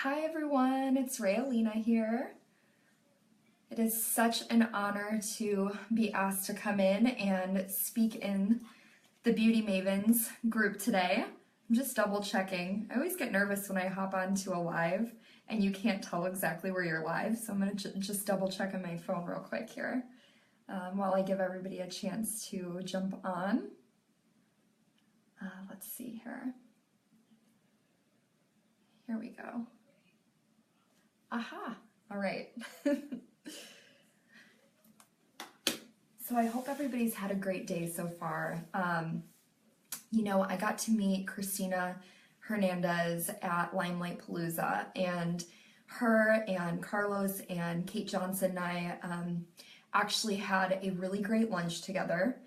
Hi everyone, it's Rayalina here. It is such an honor to be asked to come in and speak in the Beauty Mavens group today. I'm just double checking. I always get nervous when I hop onto a live and you can't tell exactly where you're live, so I'm going to just double check on my phone real quick here while I give everybody a chance to jump on. Let's see here. Here we go. Aha, all right. So I hope everybody's had a great day so far. I got to meet Christina Hernandez at Limelight Palooza, and her and Carlos and Kate Johnson and I actually had a really great lunch together.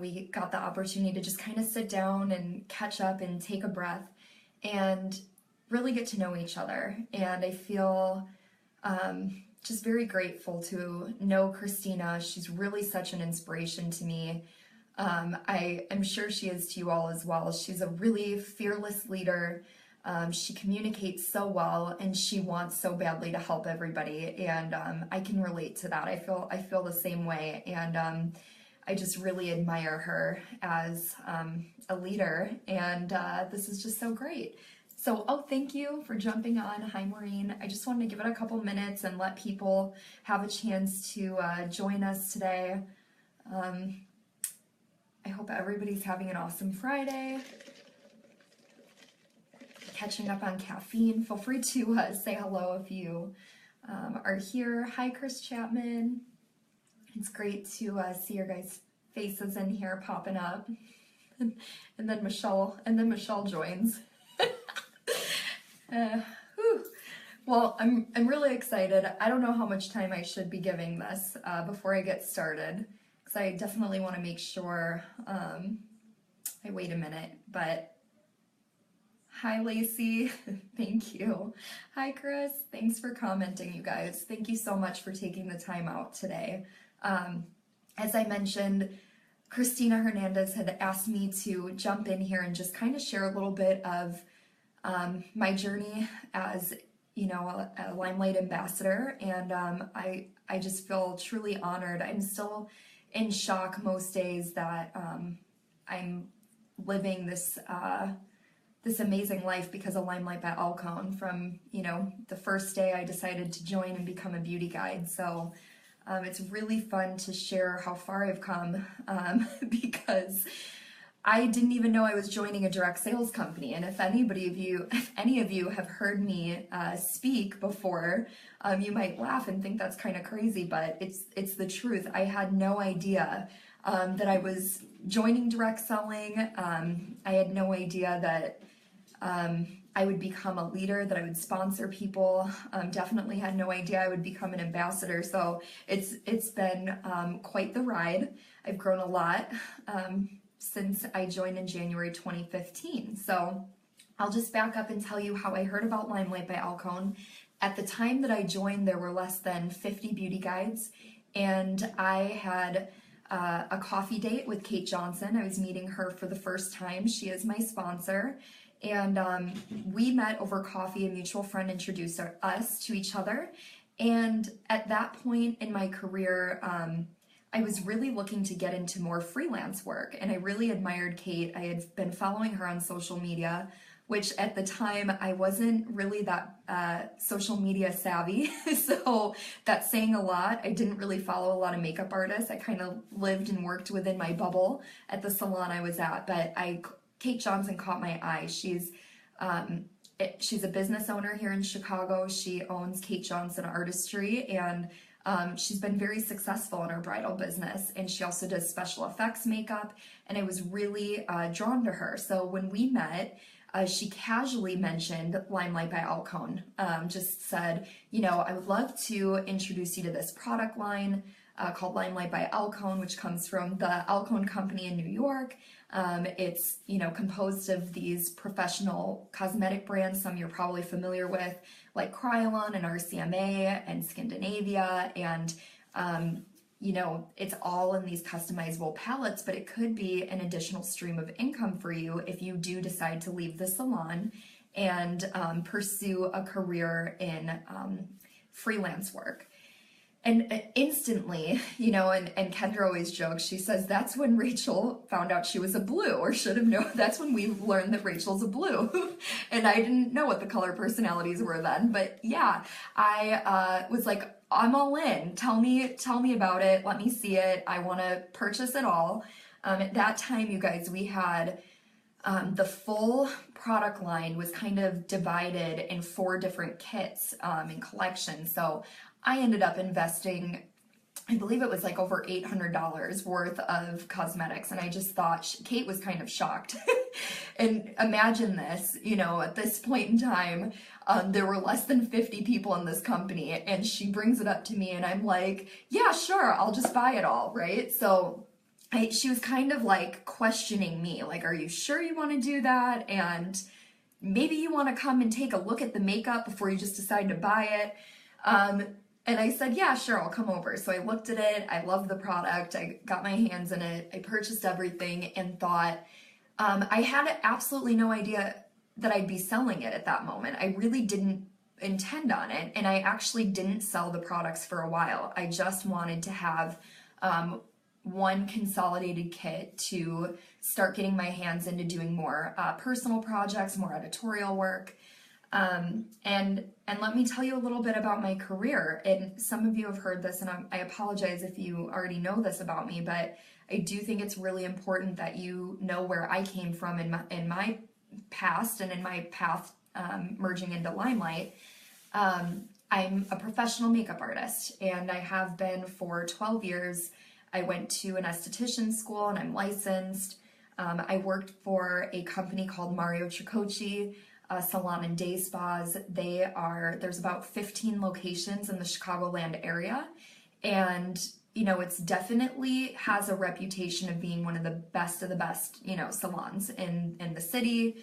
We got the opportunity to just kind of sit down and catch up and take a breath and really get to know each other. And I feel just very grateful to know Christina. She's really such an inspiration to me. I am sure she is to you all as well. She's a really fearless leader. She communicates so well, and she wants so badly to help everybody. And I can relate to that. I feel the same way. And I just really admire her as a leader. And this is just so great. So, thank you for jumping on. Hi, Maureen. I just wanted to give it a couple minutes and let people have a chance to join us today. I hope everybody's having an awesome Friday. Catching up on caffeine. Feel free to say hello if you are here. Hi, Chris Chapman. It's great to see your guys' faces in here popping up. And then Michelle joins. Well, I'm really excited. I don't know how much time I should be giving this before I get started, because I definitely want to make sure I wait a minute. But hi, Lacey. Thank you. Hi, Chris. Thanks for commenting, you guys. Thank you so much for taking the time out today. As I mentioned, Christina Hernandez had asked me to jump in here and just kind of share a little bit of my journey as, a Limelight ambassador, and I just feel truly honored. I'm still in shock most days that I'm living this amazing life because of Limelight by Alcone. From the first day I decided to join and become a beauty guide. So it's really fun to share how far I've come because I didn't even know I was joining a direct sales company. And if any of you have heard me speak before, you might laugh and think that's kind of crazy, but it's the truth. I had no idea that I was joining direct selling. I had no idea that I would become a leader, that I would sponsor people. Definitely had no idea I would become an ambassador. So it's been quite the ride. I've grown a lot since I joined in January 2015. So I'll just back up and tell you how I heard about Limelight by Alcone. At the time that I joined, there were less than 50 beauty guides, and I had a coffee date with Kate Johnson. I was meeting her for the first time. She is my sponsor, and we met over coffee. A mutual friend introduced us to each other, and at that point in my career, I was really looking to get into more freelance work, and I really admired Kate. I had been following her on social media, which at the time I wasn't really that social media savvy, so that's saying a lot. I didn't really follow a lot of makeup artists. I kind of lived and worked within my bubble at the salon I was at, but Kate Johnson caught my eye. She's a business owner here in Chicago. She owns Kate Johnson Artistry, and she's been very successful in her bridal business, and she also does special effects makeup, and I was really drawn to her. So when we met, she casually mentioned Limelight by Alcone, just said, I would love to introduce you to this product line called Limelight by Alcone, which comes from the Alcone company in New York. It's, composed of these professional cosmetic brands, some you're probably familiar with, like Kryolan and RCMA and Scandinavia, and it's all in these customizable palettes, but it could be an additional stream of income for you if you do decide to leave the salon and pursue a career in freelance work. And instantly, and Kendra always jokes, she says, that's when Rachel found out she was a blue, or should have known. That's when we learned that Rachel's a blue. And I didn't know what the color personalities were then. But yeah, I was like, I'm all in. Tell me about it. Let me see it. I want to purchase it all. At that time, you guys, we had the full product line was kind of divided in 4 different kits and collections. So I ended up investing, I believe it was like over $800 worth of cosmetics. And I just thought, Kate was kind of shocked. And imagine this, at this point in time, there were less than 50 people in this company, and she brings it up to me and I'm like, yeah, sure, I'll just buy it all, right? So she was kind of like questioning me, like, are you sure you want to do that? And maybe you want to come and take a look at the makeup before you just decide to buy it. And I said, yeah, sure, I'll come over. So I looked at it. I loved the product. I got my hands in it. I purchased everything and thought, I had absolutely no idea that I'd be selling it at that moment. I really didn't intend on it. And I actually didn't sell the products for a while. I just wanted to have one consolidated kit to start getting my hands into doing more personal projects, more editorial work. And let me tell you a little bit about my career. And some of you have heard this, and I apologize if you already know this about me, but I do think it's really important that you know where I came from in my past and in my path merging into Limelight. I'm a professional makeup artist, and I have been for 12 years. I went to an esthetician school, and I'm licensed. I worked for a company called Mario Tricoci, salon and day spas. There's about 15 locations in the Chicagoland area, and it's definitely has a reputation of being one of the best salons in the city.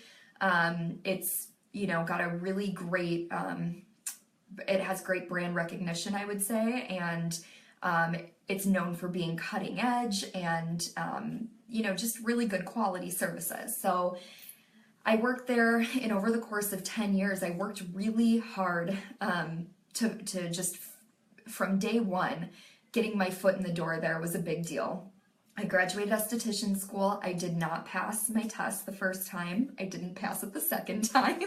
It's got a really great it has great brand recognition, I would say, and it's known for being cutting edge and just really good quality services. So I worked there, and over the course of 10 years, I worked really hard to just, from day one, getting my foot in the door there was a big deal. I graduated esthetician school. I did not pass my test the first time. I didn't pass it the second time.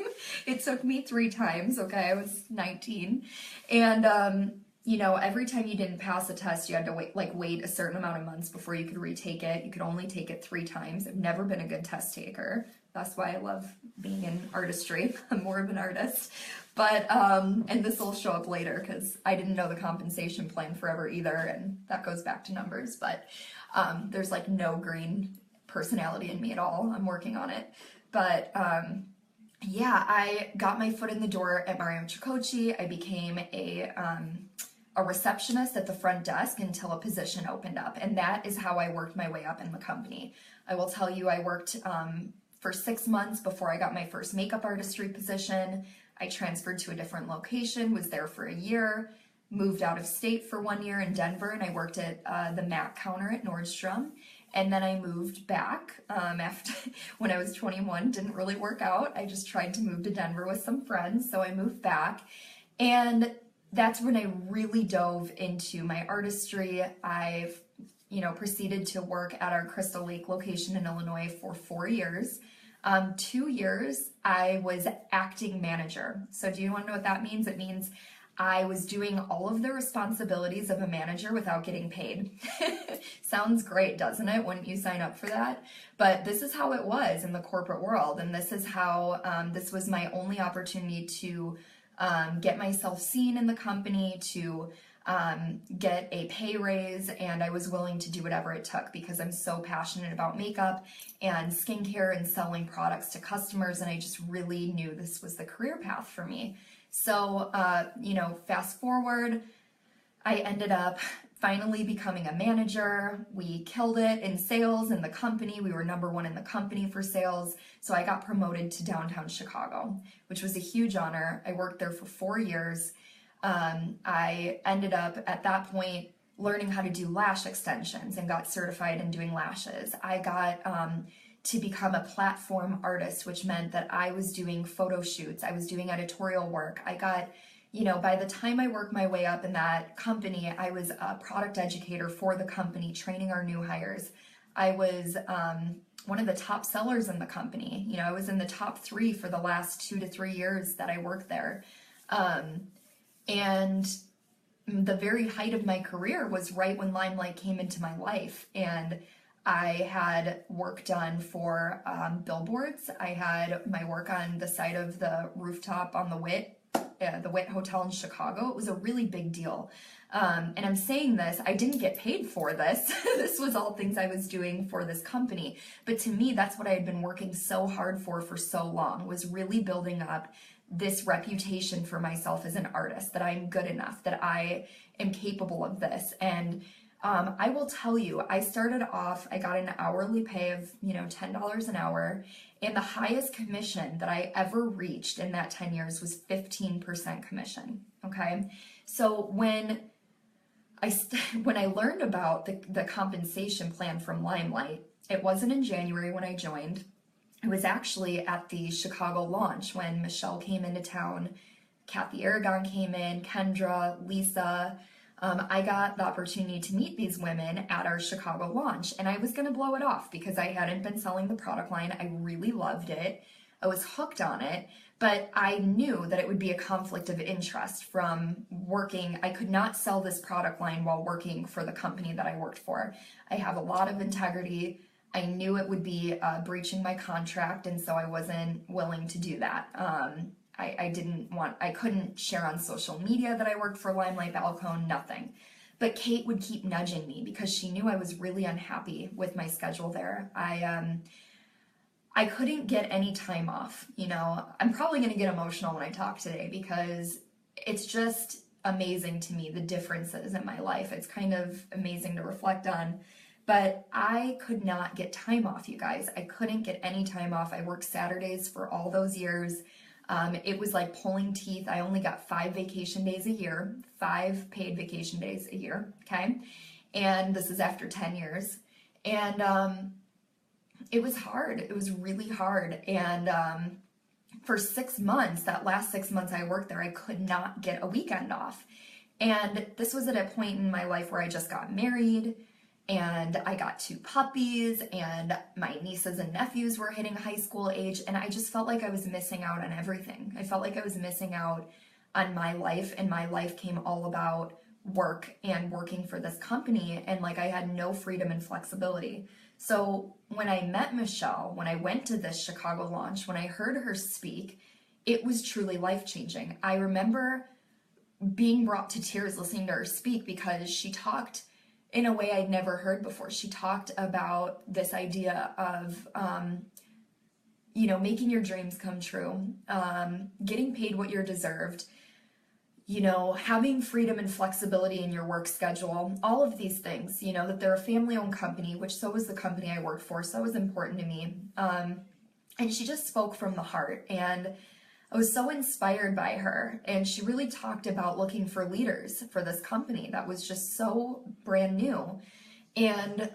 It took me 3 times, okay? I was 19. And, every time you didn't pass a test, you had to wait a certain amount of months before you could retake it. You could only take it 3 times. I've never been a good test taker. That's why I love being in artistry. I'm more of an artist. But, and this will show up later because I didn't know the compensation plan forever either, and that goes back to numbers. But there's like no green personality in me at all. I'm working on it. But yeah, I got my foot in the door at Mario Tricoci. I became a receptionist at the front desk until a position opened up. And that is how I worked my way up in the company. I will tell you, I worked for 6 months before I got my first makeup artistry position. I transferred to a different location, was there for a year, moved out of state for 1 year in Denver, and I worked at the MAC counter at Nordstrom. And then I moved back after when I was 21. Didn't really work out. I just tried to move to Denver with some friends, so I moved back. And that's when I really dove into my artistry. I've proceeded to work at our Crystal Lake location in Illinois for 4 years. 2 years, I was acting manager. So do you want to know what that means? It means I was doing all of the responsibilities of a manager without getting paid. Sounds great, doesn't it? Wouldn't you sign up for that? But this is how it was in the corporate world. And this is how, this was my only opportunity to get myself seen in the company, to get a pay raise, and I was willing to do whatever it took because I'm so passionate about makeup and skincare and selling products to customers, and I just really knew this was the career path for me. So, fast forward, I ended up finally becoming a manager. We killed it in sales in the company. We were #1 in the company for sales. So I got promoted to downtown Chicago, which was a huge honor. I worked there for 4 years. I ended up at that point learning how to do lash extensions and got certified in doing lashes. I got to become a platform artist, which meant that I was doing photo shoots, I was doing editorial work. I got, by the time I worked my way up in that company, I was a product educator for the company, training our new hires. I was one of the top sellers in the company. I was in the top 3 for the last 2 to 3 years that I worked there. And the very height of my career was right when Limelight came into my life. And I had work done for billboards. I had my work on the side of the rooftop on the Witt Hotel in Chicago. It was a really big deal. And I'm saying this, I didn't get paid for this. This was all things I was doing for this company. But to me, that's what I had been working so hard for so long, was really building up this reputation for myself as an artist, that I'm good enough, that I am capable of this. And I will tell you, I started off, I got an hourly pay of, $10 an hour. And the highest commission that I ever reached in that 10 years was 15% commission. Okay. So when I learned about the compensation plan from Limelight, it wasn't in January when I joined. It was actually at the Chicago launch when Michelle came into town, Kathy Aragon came in, Kendra, Lisa. I got the opportunity to meet these women at our Chicago launch, and I was going to blow it off because I hadn't been selling the product line. I really loved it. I was hooked on it, but I knew that it would be a conflict of interest from working. I could not sell this product line while working for the company that I worked for. I have a lot of integrity. I knew it would be breaching my contract, and so I wasn't willing to do that. I couldn't share on social media that I worked for Limelight, Alcone, nothing. But Kate would keep nudging me because she knew I was really unhappy with my schedule there. I couldn't get any time off. I'm probably going to get emotional when I talk today because it's just amazing to me, the differences in my life. It's kind of amazing to reflect on. But I could not get time off, you guys. I couldn't get any time off. I worked Saturdays for all those years. It was like pulling teeth. I only got 5 vacation days a year, 5 paid vacation days a year, okay? And this is after 10 years. And it was hard. It was really hard. And for 6 months, that last 6 months I worked there, I could not get a weekend off. And this was at a point in my life where I just got married, and I got 2 puppies, and my nieces and nephews were hitting high school age, and I just felt like I was missing out on everything. I felt like I was missing out on my life, and my life came all about work and working for this company, and like I had no freedom and flexibility. So when I met Michelle, when I went to this Chicago launch, when I heard her speak, it was truly life-changing. I remember being brought to tears listening to her speak because she talked in a way I'd never heard before. She talked about this idea of, making your dreams come true, getting paid what you're deserved, having freedom and flexibility in your work schedule, all of these things, that they're a family-owned company, which so was the company I worked for, so it was important to me. And she just spoke from the heart, and I was so inspired by her, and she really talked about looking for leaders for this company that was just so brand new. And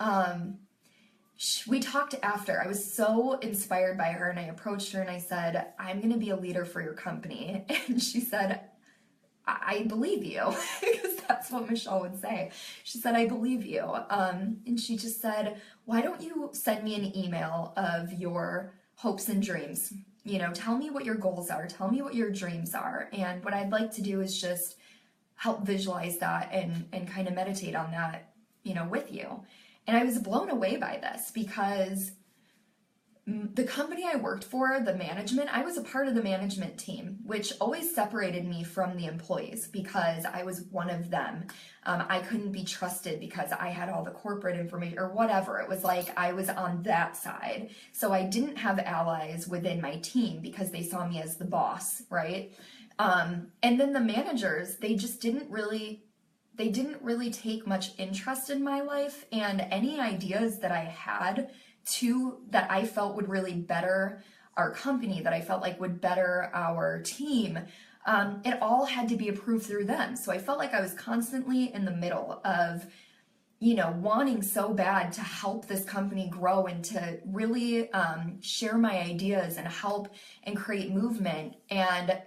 we talked after. I was so inspired by her, and I approached her and I said, I'm going to be a leader for your company. And she said, I believe you, because that's what Michelle would say. She said, I believe you. And she just said, why don't you send me an email of your hopes and dreams? Tell me what your goals are. Tell me what your dreams are. And what I'd like to do is just help visualize that and kind of meditate on that, with you. And I was blown away by this because the company I worked for, the management, I was a part of the management team, which always separated me from the employees because I was one of them. I couldn't be trusted because I had all the corporate information or whatever. It was like I was on that side. So I didn't have allies within my team because they saw me as the boss, right? And then the managers, they didn't really take much interest in my life, and any ideas that I had that I felt would really better our company, that I felt like would better our team, it all had to be approved through them. So I felt like I was constantly in the middle of wanting so bad to help this company grow and to really share my ideas and help and create movement. And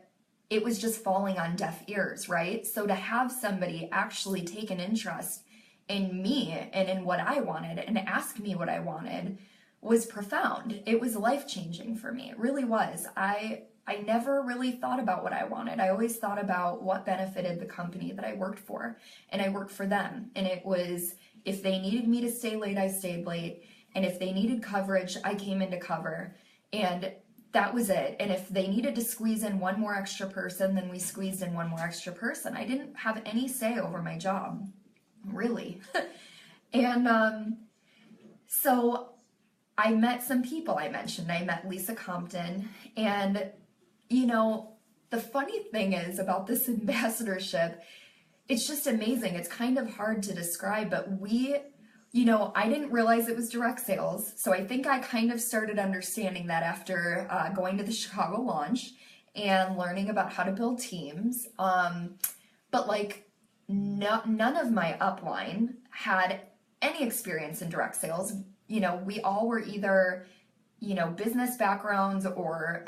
it was just falling on deaf ears, right? So to have somebody actually take an interest in me and in what I wanted and ask me what I wanted was profound. It was life-changing for me. It really was. I never really thought about what I wanted. I always thought about what benefited the company that I worked for, and I worked for them. And it was, if they needed me to stay late, I stayed late. And if they needed coverage, I came in to cover. And that was it. And if they needed to squeeze in one more extra person, then we squeezed in one more extra person. I didn't have any say over my job, really. And so I met some people I mentioned. I met Lisa Compton, and the funny thing is about this ambassadorship, it's just amazing. It's kind of hard to describe, but I didn't realize it was direct sales. So I think I kind of started understanding that after going to the Chicago launch and learning about how to build teams. But none of my upline had any experience in direct sales. We all were either business backgrounds or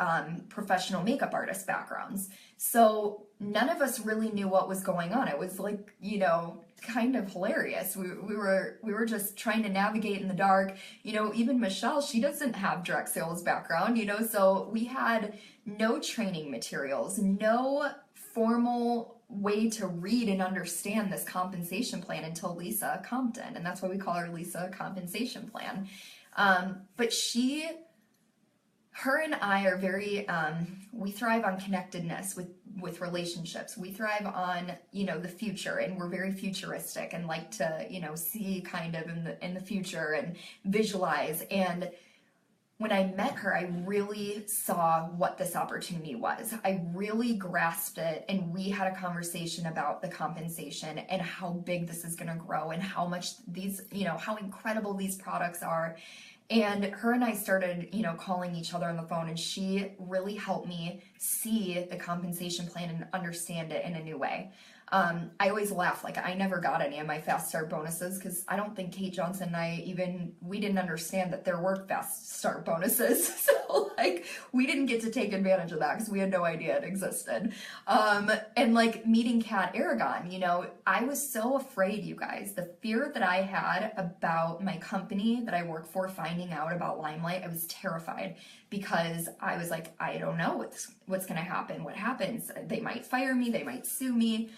professional makeup artist backgrounds. So none of us really knew what was going on. It was kind of hilarious. We were just trying to navigate in the dark. Even Michelle, she doesn't have direct sales background, so we had no training materials, no formal way to read and understand this compensation plan until Lisa Compton, and that's why we call her Lisa Compensation Plan. But her and I are very, we thrive on connectedness with relationships. We thrive on, the future, and we're very futuristic and like to, see kind of in the future and visualize. And when I met her, I really saw what this opportunity was. I really grasped it, and we had a conversation about the compensation and how big this is going to grow and how much these, how incredible these products are. And her and I started, calling each other on the phone, and she really helped me see the compensation plan and understand it in a new way. I always laugh, I never got any of my fast start bonuses because I don't think Kate Johnson and I we didn't understand that there were fast start bonuses. So we didn't get to take advantage of that because we had no idea it existed. And meeting Kat Aragon, I was so afraid, you guys. The fear that I had about my company that I work for finding out about Limelight, I was terrified because I was I don't know what's going to happen. What happens? They might fire me. They might sue me.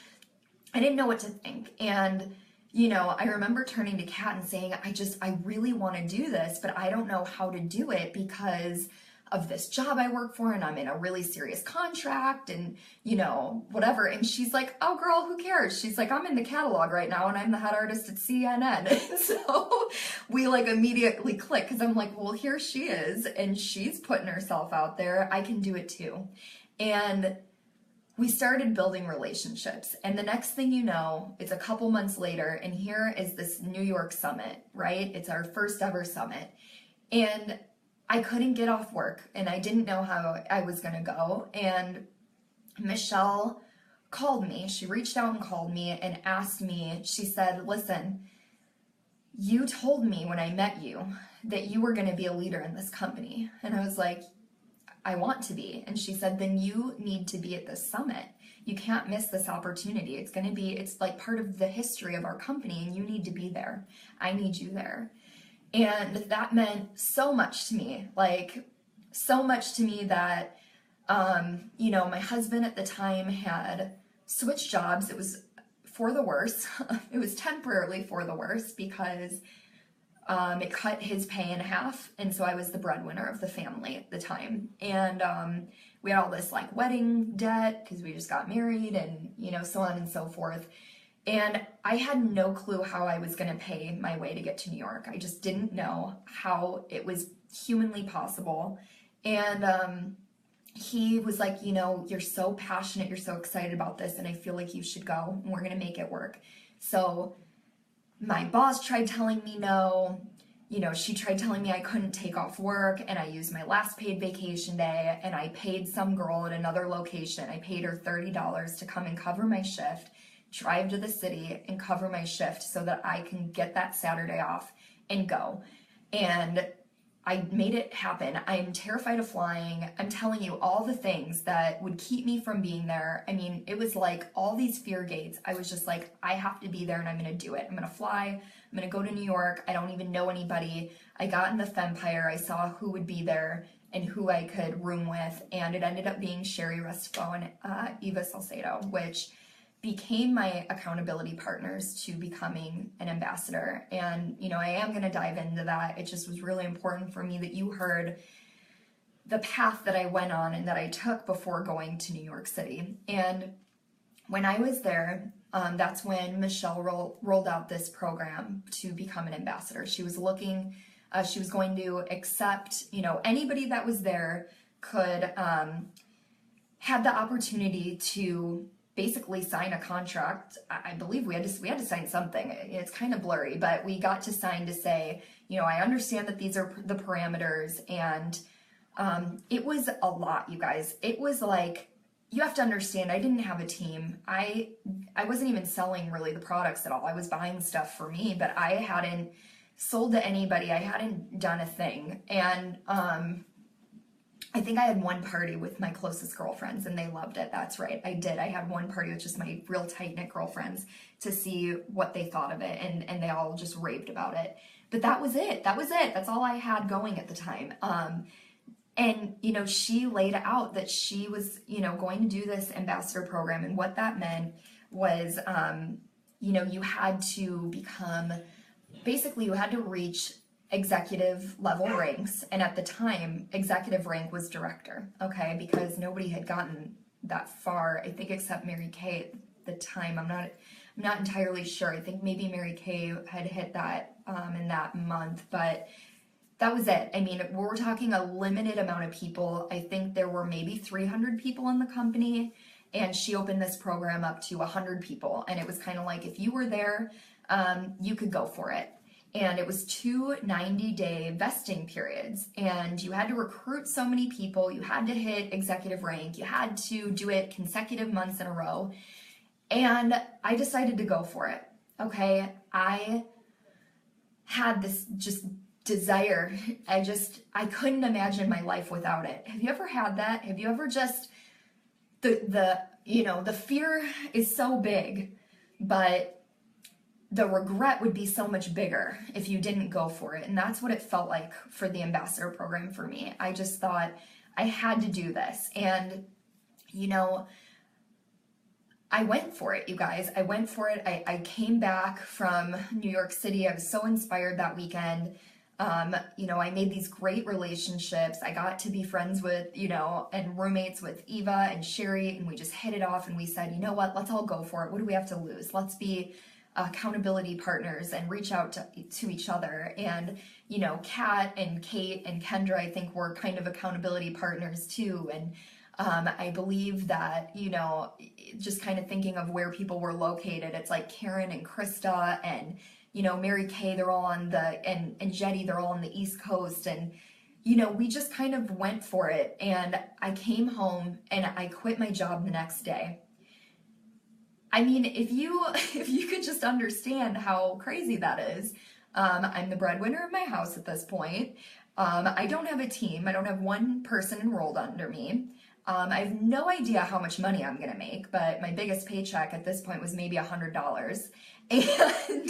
I didn't know what to think. And, I remember turning to Kat and saying, I really want to do this, but I don't know how to do it because of this job I work for, and I'm in a really serious contract and, whatever. And she's like, oh girl, who cares? She's like, I'm in the catalog right now and I'm the head artist at CNN. And so we immediately click because I'm like, well, here she is and she's putting herself out there. I can do it too. And we started building relationships, and the next thing you know, it's a couple months later, and here is this New York summit, right? It's our first ever summit, and I couldn't get off work, and I didn't know how I was going to go, and Michelle called me. She reached out and called me and asked me, she said, listen, you told me when I met you that you were going to be a leader in this company, and I was like, I want to be. And she said, then you need to be at this summit. You can't miss this opportunity. It's part of the history of our company, and you need to be there. I need you there. And that meant so much to me, so much to me that, my husband at the time had switched jobs. It was for the worse. It was temporarily for the worse because it cut his pay in half, and so I was the breadwinner of the family at the time. And we had all this wedding debt because we just got married, and so on and so forth. And I had no clue how I was going to pay my way to get to New York. I just didn't know how it was humanly possible. And he was like, you're so passionate, you're so excited about this, and I feel like you should go, and we're going to make it work. So my boss tried telling me no, she tried telling me I couldn't take off work, and I used my last paid vacation day, and I paid some girl at another location. I paid her $30 to come and cover my shift drive to the city and cover my shift so that I can get that Saturday off and go. And I made it happen. I'm terrified of flying. I'm telling you all the things that would keep me from being there. I mean, it was like all these fear gates. I was just like, I have to be there and I'm going to do it. I'm going to fly. I'm going to go to New York. I don't even know anybody. I got in the Fempire. I saw who would be there and who I could room with. And it ended up being Sherry Restfo and Eva Salcedo, which became my accountability partners to becoming an ambassador. And, you know, I am going to dive into that. It just was really important for me that you heard the path that I went on and that I took before going to New York City. And when I was there, that's when Michelle rolled out this program to become an ambassador. She was looking, she was going to accept, you know, anybody that was there could have the opportunity to basically sign a contract. I believe we had to sign something. It's kind of blurry, but we got to sign to say, you know, I understand that these are the parameters, and it was a lot, you guys. It was like, you have to understand, I didn't have a team. I wasn't even selling really the products at all. I was buying stuff for me, but I hadn't sold to anybody. I hadn't done a thing. And I think I had one party with my closest girlfriends and they loved it. That's right, I did. I had one party with just my real tight-knit girlfriends to see what they thought of it, and they all just raved about it. But that was it. That's all I had going at the time. And, you know, she laid out that she was, you know, going to do this ambassador program, and what that meant was, you know, you had to become, basically you had to reach executive level ranks, and at the time executive rank was director, okay, because nobody had gotten that far, I think, except Mary Kay at the time. I'm not entirely sure. I think maybe Mary Kay had hit that in that month, but that was it. I mean, we're talking a limited amount of people. I think there were maybe 300 people in the company, and she opened this program up to 100 people, and it was kind of like, if you were there, you could go for it. And it was 2 90-day vesting periods, and you had to recruit so many people, you had to hit executive rank, you had to do it consecutive months in a row, and I decided to go for it, okay? I had this just desire, I couldn't imagine my life without it. Have you ever had that? Have you ever just, you know, the fear is so big, but the regret would be so much bigger if you didn't go for it. And that's what it felt like for the ambassador program for me. I just thought I had to do this. And, you know, I went for it, you guys. I went for it. I came back from New York City. I was so inspired that weekend. You know, I made these great relationships. I got to be friends with, you know, and roommates with Eva and Sherry, and we just hit it off, and we said, you know what, let's all go for it. What do we have to lose? Let's be accountability partners and reach out to each other. And, you know, Kat and Kate and Kendra, I think, were kind of accountability partners too. And I believe that, you know, just kind of thinking of where people were located, it's like Karen and Krista and, you know, Mary Kay, they're all on and Jetty, they're all on the East Coast. And, you know, we just kind of went for it. And I came home and I quit my job the next day. I mean, if you could just understand how crazy that is. I'm the breadwinner of my house at this point. I don't have a team. I don't have one person enrolled under me. I have no idea how much money I'm gonna make, but my biggest paycheck at this point was maybe $100. And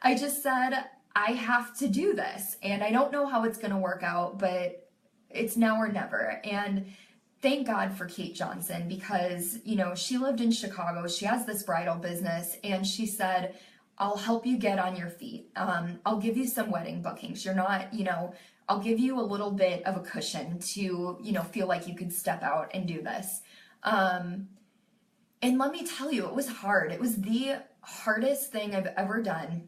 I just said, I have to do this. And I don't know how it's gonna work out, but it's now or never. And thank God for Kate Johnson, because, you know, she lived in Chicago. She has this bridal business, and she said, I'll help you get on your feet. I'll give you some wedding bookings. You're not, you know, I'll give you a little bit of a cushion to, you know, feel like you could step out and do this. And let me tell you, it was hard. It was the hardest thing I've ever done.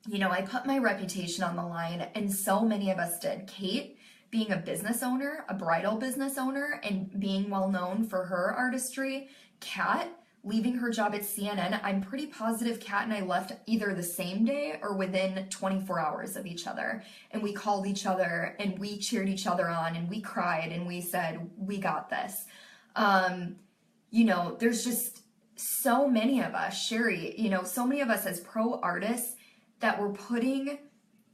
You know, I put my reputation on the line, and so many of us did. Kate, being a business owner, a bridal business owner, and being well known for her artistry. Kat, leaving her job at CNN, I'm pretty positive Kat and I left either the same day or within 24 hours of each other. And we called each other and we cheered each other on and we cried and we said, we got this. You know, there's just, so many of us, Sherry, so many of us as pro artists that were putting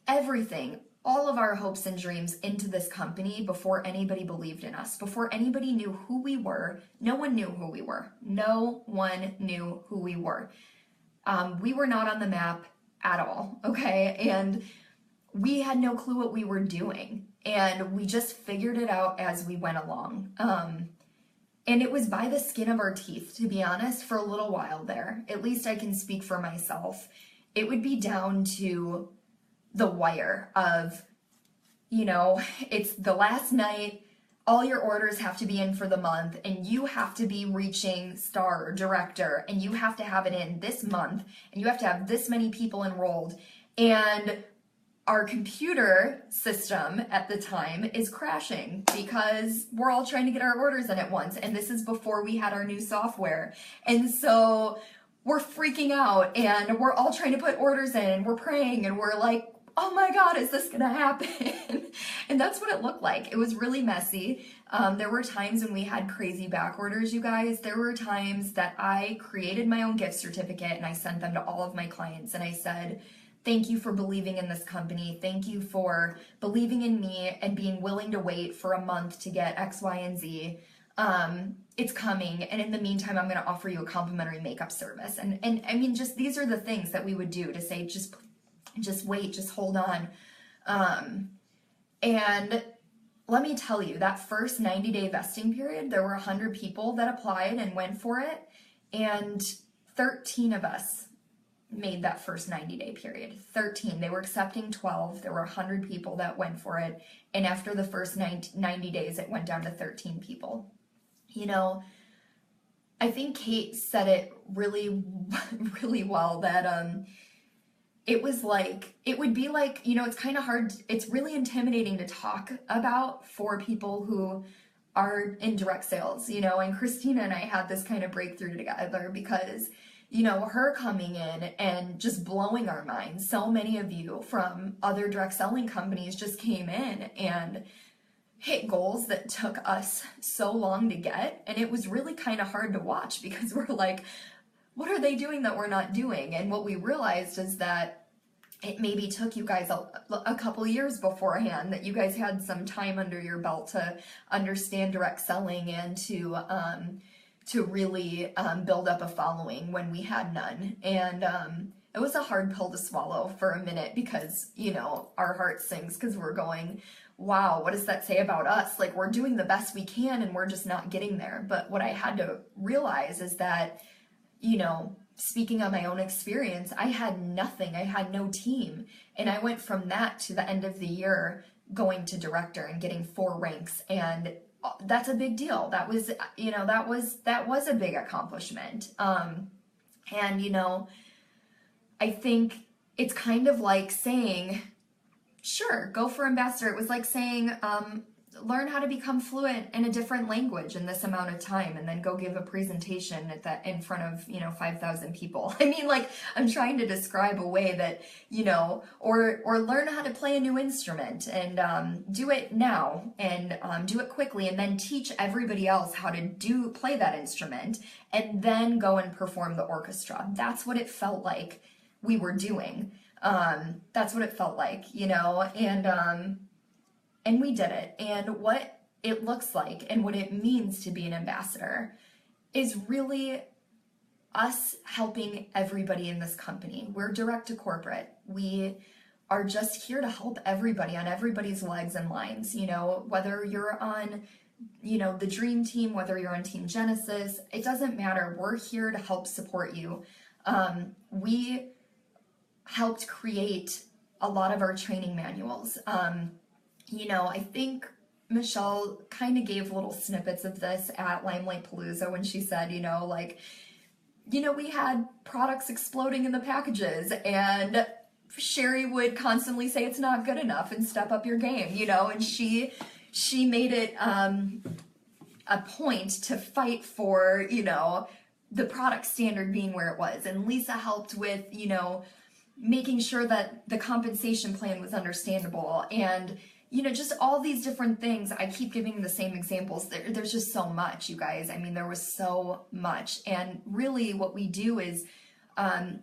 everything, all of our hopes and dreams into this company before anybody believed in us, before anybody knew who we were. No one knew who we were. No one knew who we were. We were not on the map at all, okay? And we had no clue what we were doing. And we just figured it out as we went along. And it was by the skin of our teeth, to be honest, for a little while there. At least I can speak for myself. It would be down to the wire of, it's the last night, all your orders have to be in for the month, and you have to be reaching star or director, and you have to have it in this month, and you have to have this many people enrolled. And our computer system at the time is crashing because we're all trying to get our orders in at once. And this is before we had our new software. And so we're freaking out and we're all trying to put orders in and we're praying and we're like, oh my God, is this gonna happen? And that's what it looked like. It was really messy. There were times when we had crazy back orders, you guys. There were times that I created my own gift certificate and I sent them to all of my clients and I said, thank you for believing in this company. Thank you for believing in me and being willing to wait for a month to get X, Y, and Z. It's coming. And in the meantime, I'm going to offer you a complimentary makeup service. And I mean, just these are the things that we would do to say, just wait, just hold on. And let me tell you, that first 90-day vesting period, there were 100 people that applied and went for it. And 13 of us made that first 90-day period. 13. They were accepting 12. There were 100 people that went for it. And after the first 90 days, it went down to 13 people. I think Kate said it really, really well that it was like, it would be like, it's kind of hard. It's really intimidating to talk about for people who are in direct sales, and Christina and I had this kind of breakthrough together because her coming in and just blowing our minds. So many of you from other direct selling companies just came in and hit goals that took us so long to get. And it was really kind of hard to watch because we're like, what are they doing that we're not doing? And what we realized is that it maybe took you guys a couple years beforehand, that you guys had some time under your belt to understand direct selling and to really build up a following when we had none. And it was a hard pill to swallow for a minute because, our heart sinks because we're going, wow, what does that say about us? Like, we're doing the best we can and we're just not getting there. But what I had to realize is that, speaking on my own experience, I had nothing. I had no team. And I went from that to the end of the year going to director and getting 4 ranks. And that's a big deal. That was, that was a big accomplishment. And, I think it's kind of like saying, sure, go for ambassador. It was like saying, learn how to become fluent in a different language in this amount of time and then go give a presentation in front of 5,000 people. I mean, like, I'm trying to describe a way that, or learn how to play a new instrument and do it now and do it quickly and then teach everybody else how to play that instrument and then go and perform the orchestra. That's what it felt like we were doing. That's what it felt like, and we did it. And what it looks like and what it means to be an ambassador is really us helping everybody in this company. We're direct to corporate. We are just here to help everybody on everybody's legs and lines, whether you're on, the dream team, whether you're on Team Genesis, it doesn't matter. We're here to help support you. We helped create a lot of our training manuals. I think Michelle kind of gave little snippets of this at Limelight Palooza when she said, we had products exploding in the packages and Sherry would constantly say it's not good enough and step up your game, and she made it a point to fight for, the product standard being where it was. And Lisa helped with, making sure that the compensation plan was understandable. And just all these different things. I keep giving the same examples. There's just so much, you guys. I mean, there was so much. And really what we do is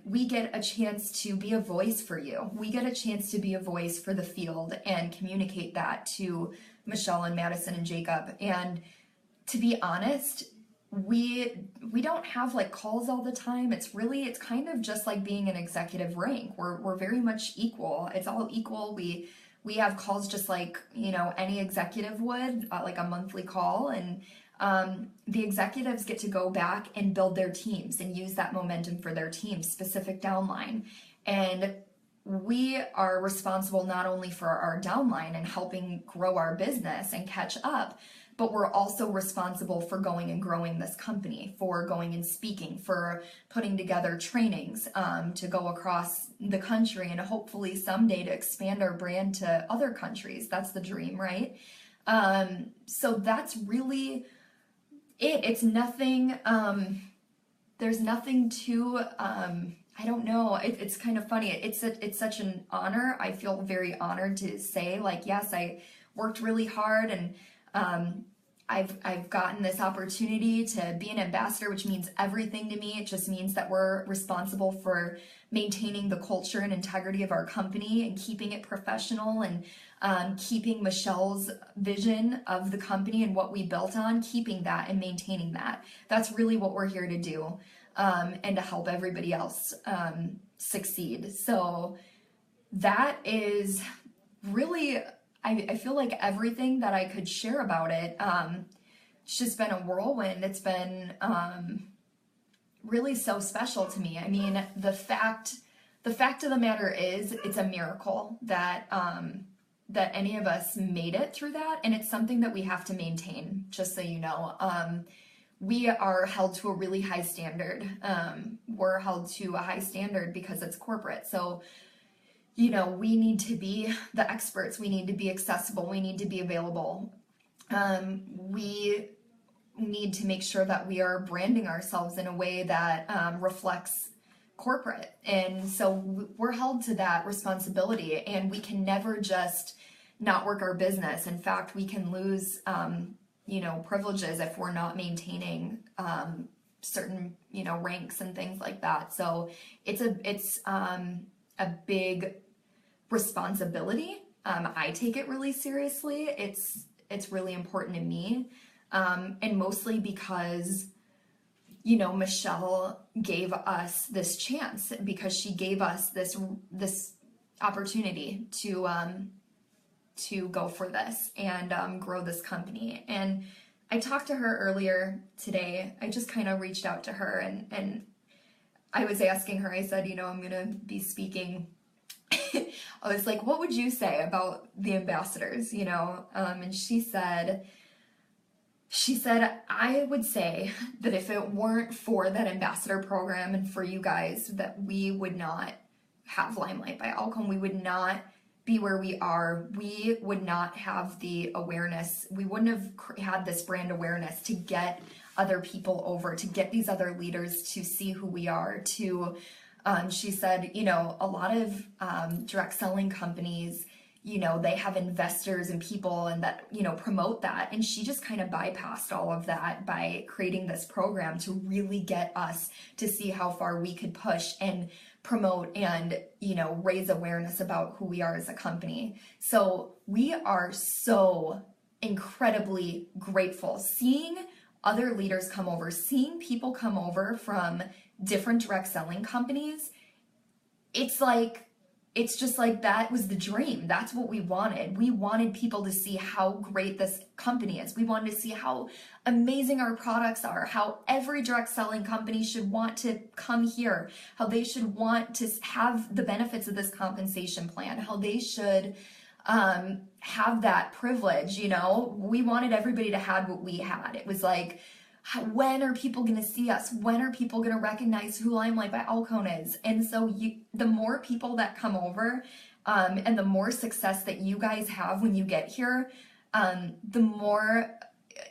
we get a chance to be a voice for you. We get a chance to be a voice for the field and communicate that to Michelle and Madison and Jacob. And to be honest, we don't have like calls all the time. It's kind of just like being an executive rank. We're very much equal. It's all equal. We have calls just like, any executive would, like a monthly call. And the executives get to go back and build their teams and use that momentum for their team, specific downline. And we are responsible not only for our downline and helping grow our business and catch up, but we're also responsible for going and growing this company, for going and speaking, for putting together trainings to go across the country and hopefully someday to expand our brand to other countries. That's the dream, right? So that's really it. It's nothing, there's nothing to, I don't know. It's kind of funny. It's such an honor. I feel very honored to say, like, yes, I worked really hard, and I've gotten this opportunity to be an ambassador, which means everything to me. It just means that we're responsible for maintaining the culture and integrity of our company and keeping it professional, and keeping Michelle's vision of the company and what we built on, keeping that and maintaining that. That's really what we're here to do, and to help everybody else succeed. So that is really, I feel like everything that I could share about it. It's just been a whirlwind. It's been really so special to me. I mean, the fact of the matter is, it's a miracle that that any of us made it through that, and it's something that we have to maintain. Just so you know, we are held to a really high standard. We're held to a high standard because it's corporate. So we need to be the experts. We need to be accessible. We need to be available. We need to make sure that we are branding ourselves in a way that reflects corporate. And so we're held to that responsibility, and we can never just not work our business. In fact, we can lose, privileges if we're not maintaining certain, ranks and things like that. So it's a big responsibility. I take it really seriously. It's really important to me, and mostly because Michelle gave us this chance, because she gave us this opportunity to go for this and grow this company. And I talked to her earlier today. I just kind of reached out to her, and I was asking her, I said, I'm going to be speaking. I was like, what would you say about the ambassadors, and she said, I would say that if it weren't for that ambassador program and for you guys, that we would not have Limelight by Alcone. We would not be where we are. We would not have the awareness. We wouldn't have had this brand awareness to get other people over, to get these other leaders to see who we are, to, she said, a lot of direct selling companies, they have investors and people and that, promote that. And she just kind of bypassed all of that by creating this program to really get us to see how far we could push and promote and, raise awareness about who we are as a company. So we are so incredibly grateful seeing other leaders come over, seeing people come over from different direct selling companies. It's just like that was the dream. That's what we wanted. We wanted people to see how great this company is. We wanted to see how amazing our products are, how every direct selling company should want to come here, how they should want to have the benefits of this compensation plan, how they should have that privilege. We wanted everybody to have what we had. It was like, when are people going to see us? When are people going to recognize who Limelight by Alcone is? And so the more people that come over, and the more success that you guys have when you get here, the more,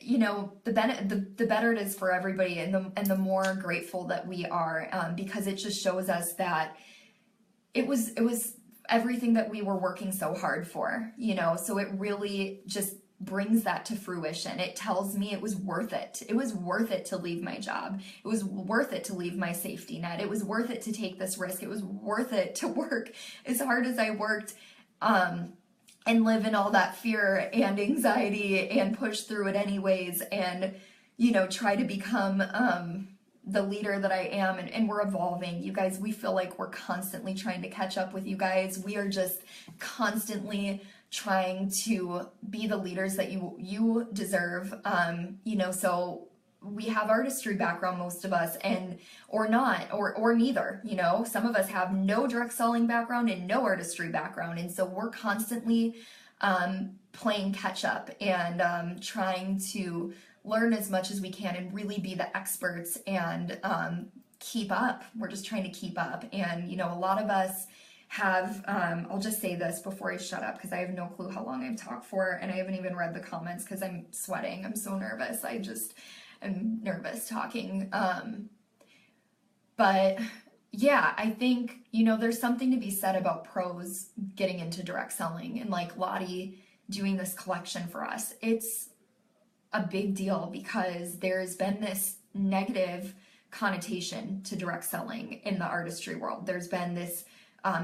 the better it is for everybody, and the more grateful that we are, because it just shows us that it was everything that we were working so hard for, you know, so it really just brings that to fruition. It tells me it was worth it. It was worth it to leave my job. It was worth it to leave my safety net. It was worth it to take this risk. It was worth it to work as hard as I worked, and live in all that fear and anxiety and push through it anyways, and, you know, try to become the leader that I am. And we're evolving. You guys, we feel like we're constantly trying to catch up with you guys. We are just constantly trying to be the leaders that you deserve. You know, so we have artistry background, most of us, and or not, or neither. You know, some of us have no direct selling background and no artistry background, and so we're constantly playing catch up and trying to learn as much as we can and really be the experts and keep up. We're just trying to keep up. And, you know, a lot of us have, I'll just say this before I shut up because I have no clue how long I've talked for, and I haven't even read the comments because I'm sweating. I'm so nervous. I'm nervous talking. But yeah, I think, you know, there's something to be said about pros getting into direct selling, and like Lottie doing this collection for us. It's a big deal because there's been this negative connotation to direct selling in the artistry world. There's been this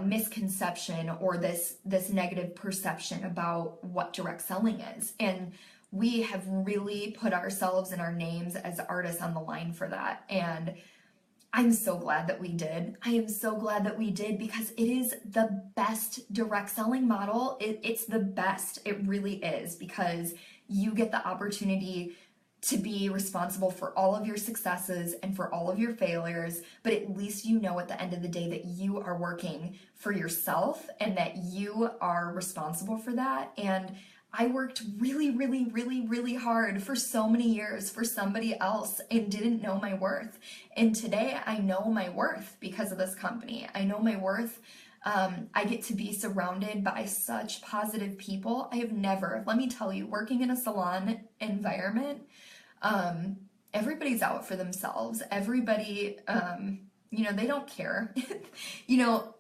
misconception or this negative perception about what direct selling is, and we have really put ourselves and our names as artists on the line for that. And I'm so glad that we did. I am so glad that we did, because it is the best direct selling model. It's the best. It really is, because you get the opportunity to be responsible for all of your successes and for all of your failures, but at least you know at the end of the day that you are working for yourself and that you are responsible for that. And I worked really, really, really, really hard for so many years for somebody else and didn't know my worth. And today I know my worth because of this company. I know my worth. I get to be surrounded by such positive people. I have never, let me tell you, working in a salon environment, everybody's out for themselves. Everybody, you know, they don't care. You know,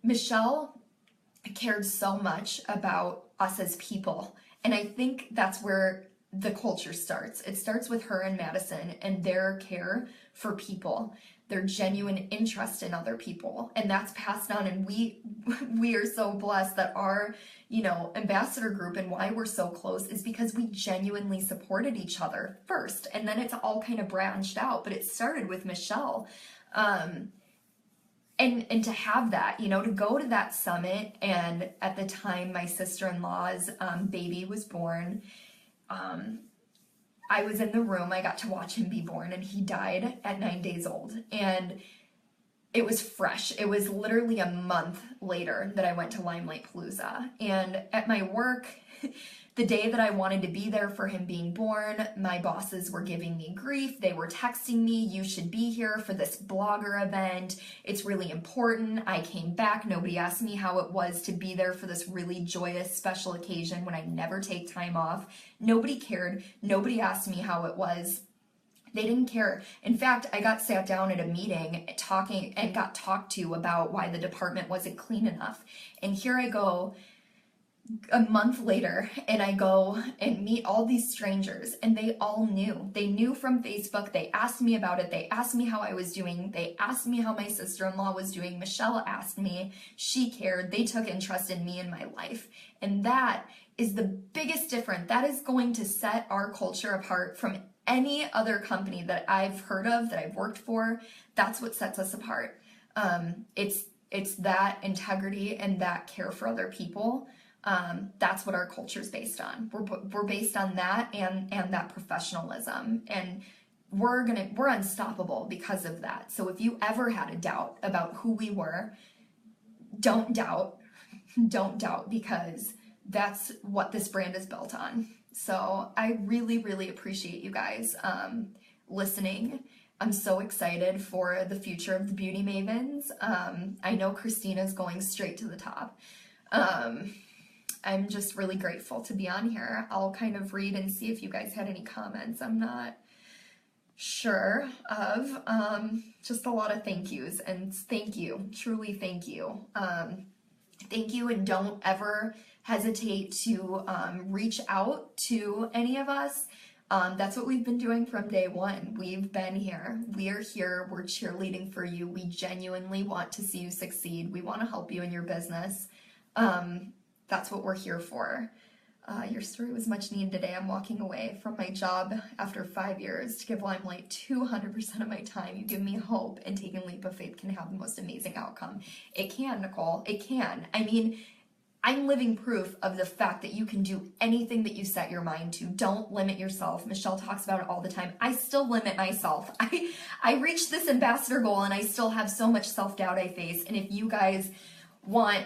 Michelle cared so much about us as people. And I think that's where the culture starts. It starts with her and Madison and their care for people, their genuine interest in other people. And that's passed on. And we are so blessed that our, you know, ambassador group, and why we're so close, is because we genuinely supported each other first. And then it's all kind of branched out, but it started with Michelle. And to have that, you know, to go to that summit, and at the time my sister-in-law's baby was born, I was in the room. I got to watch him be born, and he died at 9 days old. And it was fresh. It was literally a month later that I went to Limelight Palooza. And at my work, the day that I wanted to be there for him being born, my bosses were giving me grief. They were texting me, "You should be here for this blogger event. It's really important." I came back. Nobody asked me how it was to be there for this really joyous, special occasion when I never take time off. Nobody cared. Nobody asked me how it was. They didn't care. In fact, I got sat down at a meeting talking and got talked to about why the department wasn't clean enough. And here I go a month later, and I go and meet all these strangers, and they all knew. They knew from Facebook. They asked me about it. They asked me how I was doing. They asked me how my sister-in-law was doing. Michelle asked me. She cared. They took interest in me and my life. And that is the biggest difference. That is going to set our culture apart from any other company that I've heard of, that I've worked for. That's what sets us apart. It's that integrity and that care for other people. That's what our culture is based on. We're based on that and that professionalism, and we're unstoppable because of that. So if you ever had a doubt about who we were, don't doubt, because that's what this brand is built on. So I really, really appreciate you guys listening. I'm so excited for the future of the Beauty Mavens. I know Christina's going straight to the top. I'm just really grateful to be on here. I'll kind of read and see if you guys had any comments. I'm not Sure of. Just a lot of thank yous, and thank you, truly thank you. Thank you, and don't ever hesitate to reach out to any of us. That's what we've been doing from day one. We've been here. We are here. We're cheerleading for you. We genuinely want to see you succeed. We want to help you in your business. That's what we're here for. Your story was much needed today. I'm walking away from my job after 5 years to give Limelight 200% of my time. You give me hope, and taking a leap of faith can have the most amazing outcome. It can, Nicole. It can. I mean, I'm living proof of the fact that you can do anything that you set your mind to. Don't limit yourself. Michelle talks about it all the time. I still limit myself. I reached this ambassador goal, and I still have so much self-doubt I face. And if you guys want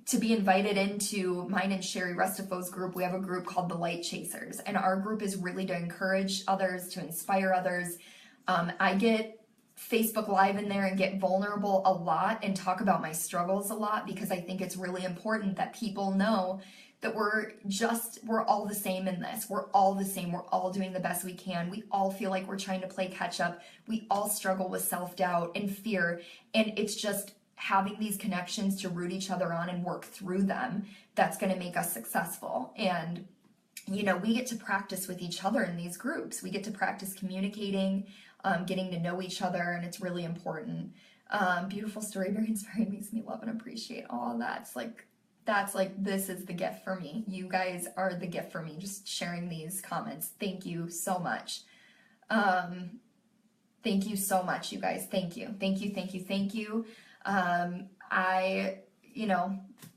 to be invited into mine and Sherry Restifo's group, we have a group called the Light Chasers, and our group is really to encourage others, to inspire others. I get Facebook Live in there and get vulnerable a lot and talk about my struggles a lot, because I think it's really important that people know that we're all the same in this. We're all the same. We're all doing the best we can. We all feel like we're trying to play catch up. We all struggle with self-doubt and fear, and it's just having these connections to root each other on and work through them that's going to make us successful. And you know, we get to practice with each other in these groups. We get to practice communicating, getting to know each other, and it's really important. Beautiful story, very inspiring, makes me love and appreciate all of that. That's like, this is the gift for me. You guys are the gift for me, just sharing these comments. Thank you so much. Thank you so much, you guys. Thank you. Thank you, thank you, thank you.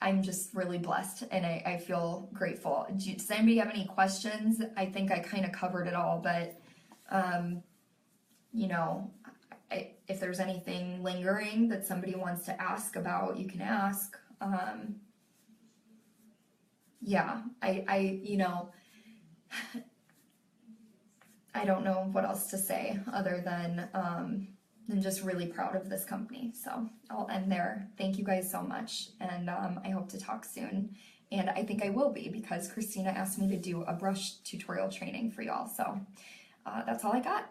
I'm just really blessed, and I feel grateful. Does anybody have any questions? I think I kind of covered it all, but, if there's anything lingering that somebody wants to ask about, you can ask. I don't know what else to say other than, I'm just really proud of this company. So I'll end there. Thank you guys so much. And I hope to talk soon. And I think I will be, because Christina asked me to do a brush tutorial training for y'all. So that's all I got.